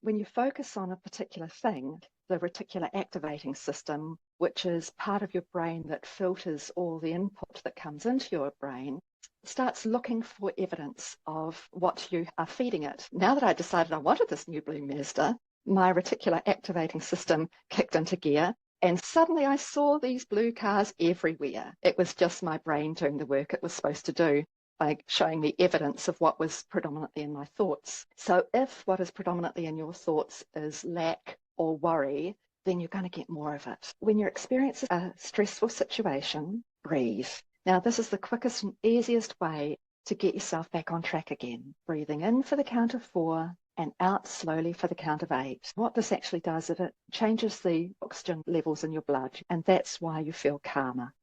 when you focus on a particular thing, the reticular activating system, which is part of your brain that filters all the input that comes into your brain, starts looking for evidence of what you are feeding it. Now that I decided I wanted this new blue Mazda, my reticular activating system kicked into gear, and suddenly I saw these blue cars everywhere. It was just my brain doing the work it was supposed to do by showing me evidence of what was predominantly in my thoughts. So if what is predominantly in your thoughts is lack or worry, then you're going to get more of it. When you're experiencing a stressful situation, breathe. Now, this is the quickest and easiest way to get yourself back on track again. Breathing in for the count of 4 and out slowly for the count of 8. What this actually does is it changes the oxygen levels in your blood, and that's why you feel calmer.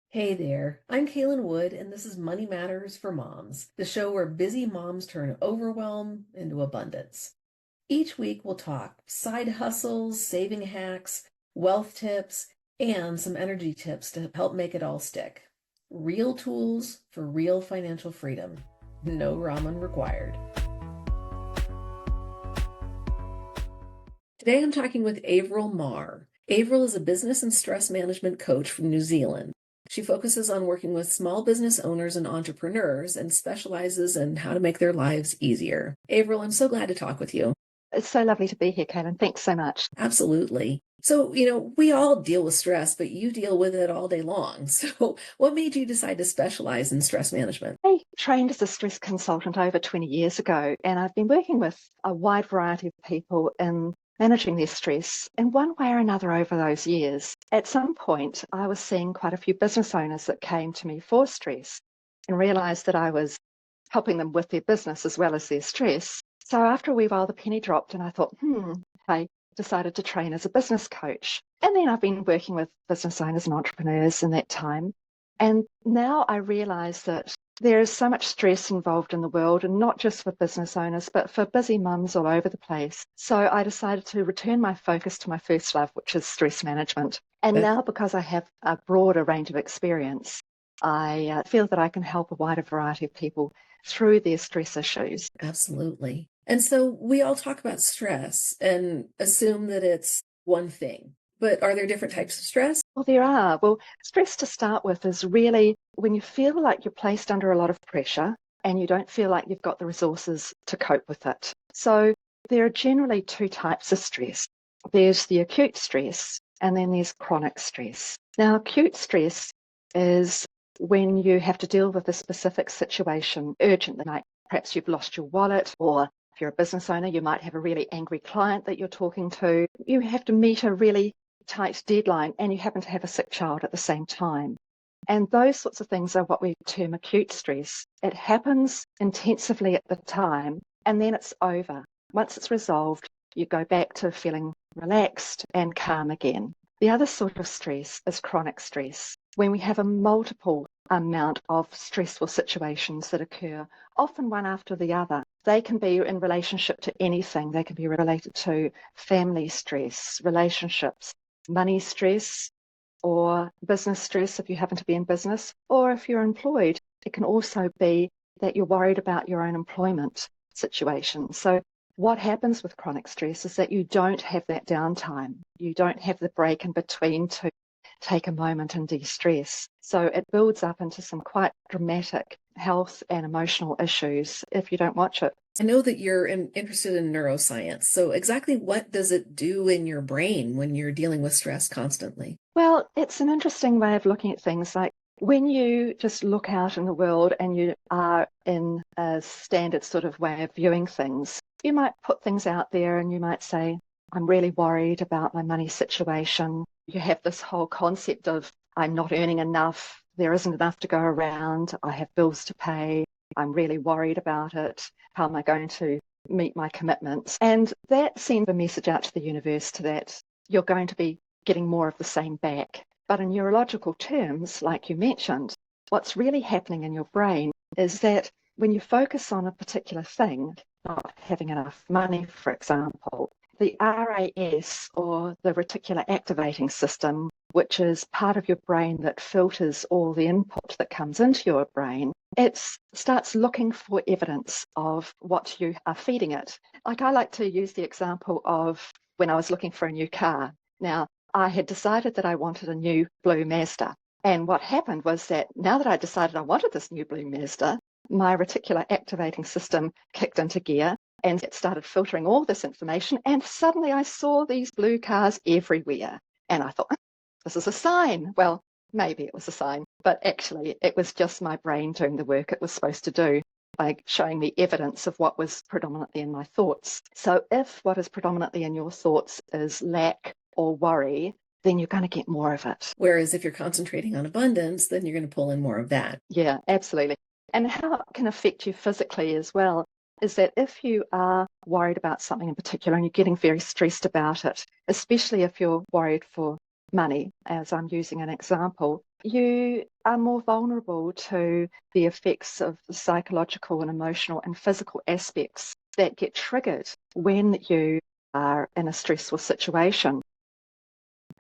Hey there, I'm Kaylin Wood, and this is Money Matters for Moms, the show where busy moms turn overwhelm into abundance. Each week we'll talk side hustles, saving hacks, wealth tips, and some energy tips to help make it all stick. Real tools for real financial freedom. No ramen required. Today I'm talking with Averil Maher. Averil is a business and stress management coach from New Zealand. She focuses on working with small business owners and entrepreneurs and specializes in how to make their lives easier. Averil, I'm so glad to talk with you. It's so lovely to be here, Kaylin. Thanks so much. Absolutely. So, we all deal with stress, but you deal with it all day long. So what made you decide to specialize in stress management? I trained as a stress consultant over 20 years ago, and I've been working with a wide variety of people in managing their stress in one way or another over those years. At some point, I was seeing quite a few business owners that came to me for stress and realized that I was helping them with their business as well as their stress. So after a wee while, the penny dropped and I thought, I decided to train as a business coach. And then I've been working with business owners and entrepreneurs in that time. And now I realize that there is so much stress involved in the world, and not just for business owners, but for busy mums all over the place. So I decided to return my focus to my first love, which is stress management. And now, because I have a broader range of experience, I feel that I can help a wider variety of people through their stress issues. Absolutely. And so we all talk about stress and assume that it's one thing. But are there different types of stress? Well, there are. Well, stress to start with is really when you feel like you're placed under a lot of pressure and you don't feel like you've got the resources to cope with it. So there are generally two types of stress. There's the acute stress and then there's chronic stress. Now, acute stress is when you have to deal with a specific situation urgently, like perhaps you've lost your wallet, or if you're a business owner, you might have a really angry client that you're talking to. You have to meet a really tight deadline and you happen to have a sick child at the same time. And those sorts of things are what we term acute stress. It happens intensively at the time and then it's over. Once it's resolved, you go back to feeling relaxed and calm again. The other sort of stress is chronic stress, when we have a multiple amount of stressful situations that occur, often one after the other. They can be in relationship to anything. They can be related to family stress, relationships, money stress, or business stress if you happen to be in business, or if you're employed. It can also be that you're worried about your own employment situation. So what happens with chronic stress is that you don't have that downtime. You don't have the break in between to take a moment and de-stress. So it builds up into some quite dramatic health and emotional issues if you don't watch it. I know that you're interested in neuroscience. So exactly what does it do in your brain when you're dealing with stress constantly? Well, it's an interesting way of looking at things. Like when you just look out in the world and you are in a standard sort of way of viewing things, you might put things out there and you might say, I'm really worried about my money situation. You have this whole concept of I'm not earning enough. There isn't enough to go around. I have bills to pay. I'm really worried about it. How am I going to meet my commitments? And that sends a message out to the universe that you're going to be getting more of the same back. But in neurological terms, like you mentioned, what's really happening in your brain is that when you focus on a particular thing, not having enough money, for example, the RAS, or the reticular activating system, which is part of your brain that filters all the input that comes into your brain, it starts looking for evidence of what you are feeding it. Like I like to use the example of when I was looking for a new car. Now, I had decided that I wanted a new blue Mazda. And what happened was that now that I decided I wanted this new blue Mazda, my reticular activating system kicked into gear and it started filtering all this information. And suddenly I saw these blue cars everywhere. And I thought, this is a sign. Well, maybe it was a sign, but actually it was just my brain doing the work it was supposed to do by showing me evidence of what was predominantly in my thoughts. So if what is predominantly in your thoughts is lack or worry, then you're going to get more of it. Whereas if you're concentrating on abundance, then you're going to pull in more of that. Yeah, absolutely. And how it can affect you physically as well is that if you are worried about something in particular and you're getting very stressed about it, especially if you're worried for money, as I'm using an example, you are more vulnerable to the effects of the psychological and emotional and physical aspects that get triggered when you are in a stressful situation.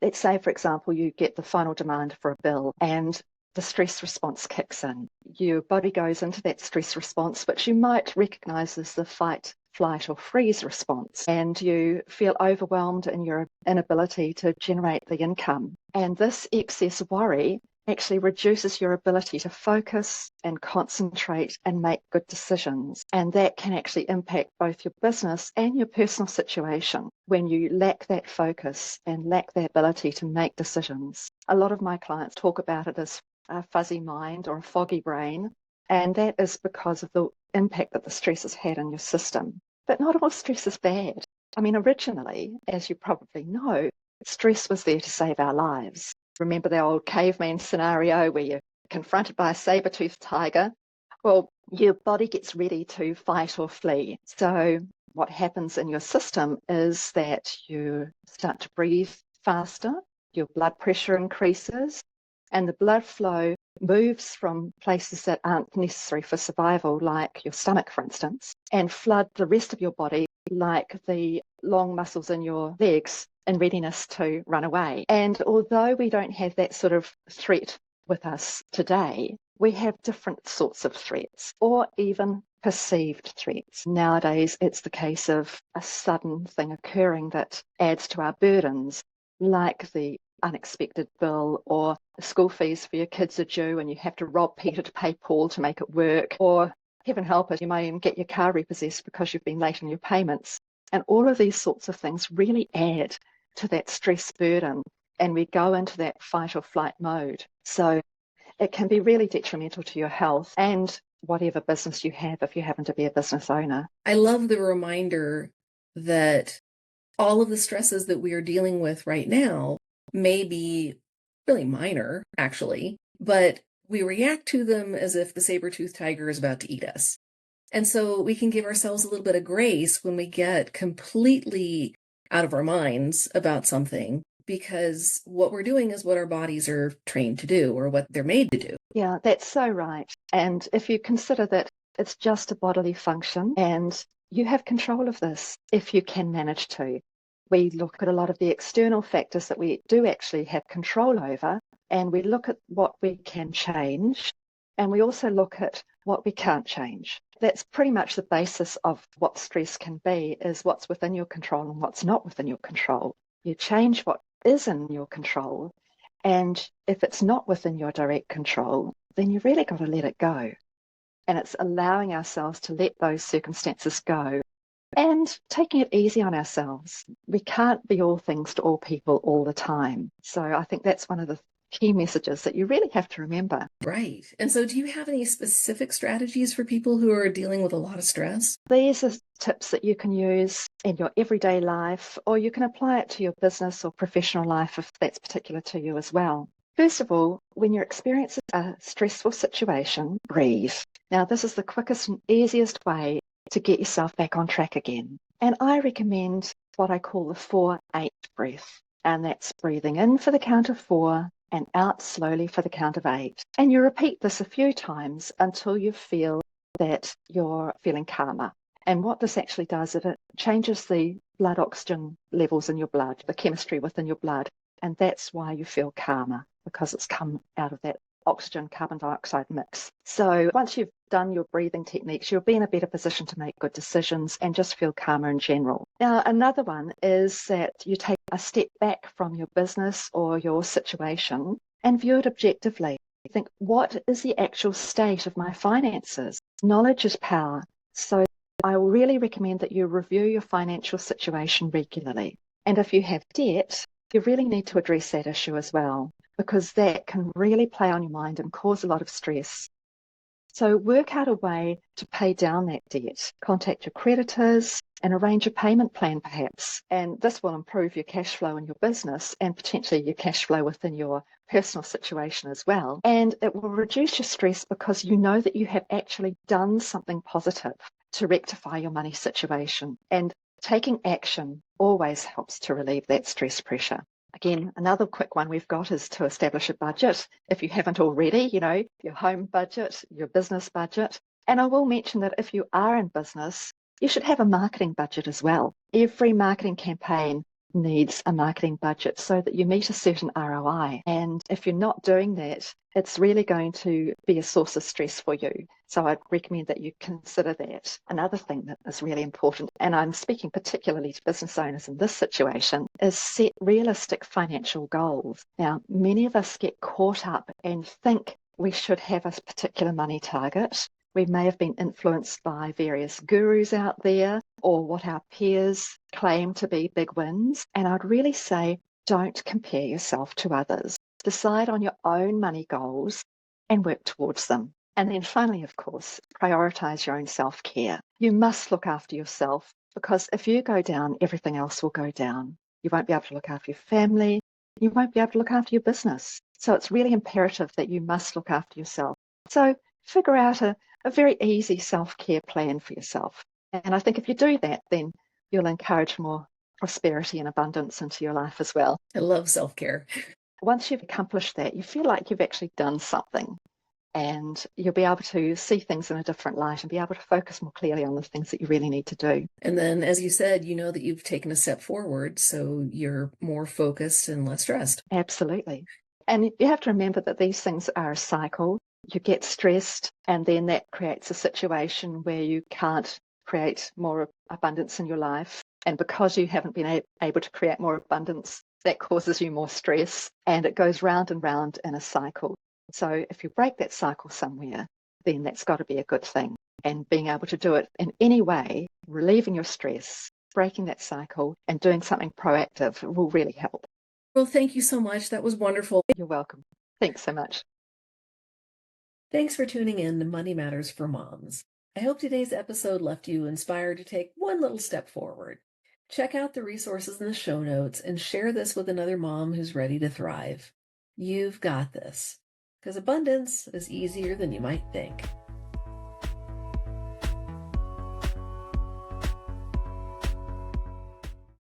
Let's say, for example, you get the final demand for a bill and the stress response kicks in. Your body goes into that stress response, which you might recognize as the fight, flight, or freeze response, and you feel overwhelmed in your inability to generate the income. And this excess worry actually reduces your ability to focus and concentrate and make good decisions. And that can actually impact both your business and your personal situation when you lack that focus and lack the ability to make decisions. A lot of my clients talk about it as a fuzzy mind or a foggy brain, and that is because of the impact that the stress has had on your system. But not all stress is bad. I mean, originally, as you probably know, stress was there to save our lives. Remember the old caveman scenario where you're confronted by a saber-toothed tiger? Well, your body gets ready to fight or flee. So what happens in your system is that you start to breathe faster, your blood pressure increases, and the blood flow moves from places that aren't necessary for survival, like your stomach, for instance, and flood the rest of your body, like the long muscles in your legs, in readiness to run away. And although we don't have that sort of threat with us today, we have different sorts of threats, or even perceived threats. Nowadays, it's the case of a sudden thing occurring that adds to our burdens, like the unexpected bill, or the school fees for your kids are due and you have to rob Peter to pay Paul to make it work, or heaven help us, you may even get your car repossessed because you've been late on your payments. And all of these sorts of things really add to that stress burden, and we go into that fight or flight mode. So it can be really detrimental to your health and whatever business you have if you happen to be a business owner. I love the reminder that all of the stresses that we are dealing with right now may be really minor, actually, but we react to them as if the saber-toothed tiger is about to eat us. And so we can give ourselves a little bit of grace when we get completely out of our minds about something, because what we're doing is what our bodies are trained to do, or what they're made to do. Yeah, that's so right. And if you consider that it's just a bodily function and you have control of this if you can manage to. We look at a lot of the external factors that we do actually have control over, and we look at what we can change, and we also look at what we can't change. That's pretty much the basis of what stress can be, is what's within your control and what's not within your control. You change what is in your control, and if it's not within your direct control, then you really got to let it go. And it's allowing ourselves to let those circumstances go and taking it easy on ourselves. We can't be all things to all people all the time. So I think that's one of the key messages that you really have to remember. Right. And so do you have any specific strategies for people who are dealing with a lot of stress? These are tips that you can use in your everyday life, or you can apply it to your business or professional life if that's particular to you as well. First of all, when you're experiencing a stressful situation, breathe. Now, this is the quickest and easiest way to get yourself back on track again. And I recommend what I call the 4-8 breath. And that's breathing in for the count of 4 and out slowly for the count of 8. And you repeat this a few times until you feel that you're feeling calmer. And what this actually does is it changes the blood oxygen levels in your blood, the chemistry within your blood. And that's why you feel calmer, because it's come out of that oxygen carbon dioxide mix. So once you've done your breathing techniques, you'll be in a better position to make good decisions and just feel calmer in general. Now, another one is that you take a step back from your business or your situation and view it objectively. Think, what is the actual state of my finances? Knowledge is power. So I really recommend that you review your financial situation regularly. And if you have debt, you really need to address that issue as well, because that can really play on your mind and cause a lot of stress. So work out a way to pay down that debt. Contact your creditors and arrange a payment plan perhaps. And this will improve your cash flow in your business and potentially your cash flow within your personal situation as well. And it will reduce your stress because you know that you have actually done something positive to rectify your money situation. And taking action always helps to relieve that stress pressure. Again, another quick one we've got is to establish a budget. If you haven't already, your home budget, your business budget. And I will mention that if you are in business, you should have a marketing budget as well. Every marketing campaign needs a marketing budget so that you meet a certain ROI. And if you're not doing that, it's really going to be a source of stress for you. So I'd recommend that you consider that. Another thing that is really important, and I'm speaking particularly to business owners in this situation, is set realistic financial goals. Now, many of us get caught up and think we should have a particular money target. We may have been influenced by various gurus out there or what our peers claim to be big wins. And I'd really say don't compare yourself to others. Decide on your own money goals and work towards them. And then finally, of course, prioritize your own self-care. You must look after yourself because if you go down, everything else will go down. You won't be able to look after your family. You won't be able to look after your business. So it's really imperative that you must look after yourself. So figure out a very easy self-care plan for yourself. And I think if you do that, then you'll encourage more prosperity and abundance into your life as well. I love self-care. Once you've accomplished that, you feel like you've actually done something and you'll be able to see things in a different light and be able to focus more clearly on the things that you really need to do. And then, as you said, you know that you've taken a step forward, so you're more focused and less stressed. Absolutely. And you have to remember that these things are a cycle. You get stressed, and then that creates a situation where you can't create more abundance in your life. And because you haven't been able to create more abundance, that causes you more stress, and it goes round and round in a cycle. So if you break that cycle somewhere, then that's got to be a good thing. And being able to do it in any way, relieving your stress, breaking that cycle, and doing something proactive will really help. Well, thank you so much. That was wonderful. You're welcome. Thanks so much. Thanks for tuning in to Money Matters for Moms. I hope today's episode left you inspired to take one little step forward. Check out the resources in the show notes and share this with another mom who's ready to thrive. You've got this, because abundance is easier than you might think.